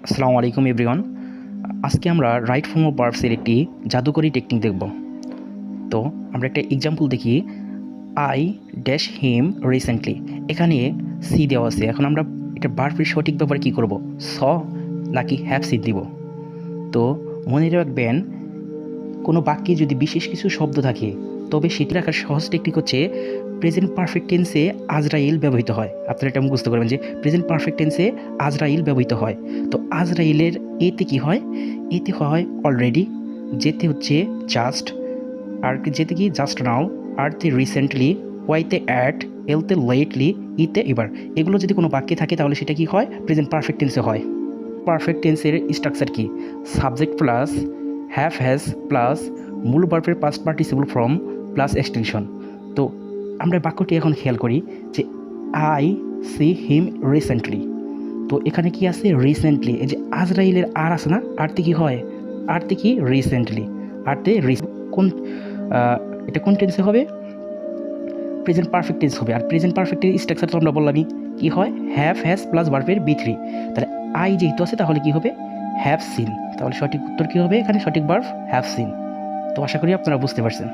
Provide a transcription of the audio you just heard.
আসসালামু আলাইকুম এভরিওয়ান। আজকে আমরা রাইট ফর্ম অফ ভার্বসের একটি জাদুকরী টেকনিক দেখব। তো আমরা একটা এক্সাম্পল দেখি। আই ড্যাশ হিম রিসেন্টলি, এখানে সি দেওয়া আছে। এখন আমরা এটা ভার্বের সঠিক ব্যাপারে কী করব, স নাকি হ্যাভ সিন দিব। তো মনে রাখবেন, কোনো বাক্যে যদি বিশেষ কিছু শব্দ থাকে তবে সেটি রাখার সহজ টেকনিক হচ্ছে প্রেজেন্ট পারফেক্ট টেন্সে আজরাইল ব্যবহৃত হয়। আপনারা এটা মুখস্থ করবেন যে প্রেজেন্ট পারফেক্ট টেন্সে আজরাইল ব্যবহৃত হয়। তো আজরাইলের এতে কি হয়, এতে হয় অলরেডি, যেতে হচ্ছে জাস্ট, আর যেতে কি জাস্ট নাও, আরতে রিসেন্টলি, ওয়াইতে অ্যাট, এলতে লেটলি, ইতে এবার। এগুলো যদি কোনো বাক্যে থাকে তাহলে সেটা কি হয়, প্রেজেন্ট পারফেক্ট টেন্সে হয়। পারফেক্ট টেন্সের স্ট্রাকচার কি, subject plus have has plus মূল ভার্বের past participle form plus extension. তো আমরা বাক্যটি এখন খেয়াল করি যে আই সি হিম রিসেন্টলি। তো এখানে কি আছে, রিসেন্টলি। এই যে আজরাইলের আর আছে না, আরতে কি হয়, আরতে কি রিসেন্টলি, আরতে কোন এটা কোন টেন্সে হবে, প্রেজেন্ট পারফেক্ট টেন্স হবে। আর প্রেজেন্ট পারফেক্টের স্ট্রাকচার তো আমরা বললামই, কি হয়, হ্যাভ হ্যাজ প্লাস ভার্বের বি3। তাহলে আই যেহেতু আছে তাহলে কি হবে, হ্যাভ সিন। তাহলে সঠিক উত্তর কী হবে, এখানে সঠিক ভার্ব হ্যাভ সিন। তো আশা করি আপনারা বুঝতে পারছেন।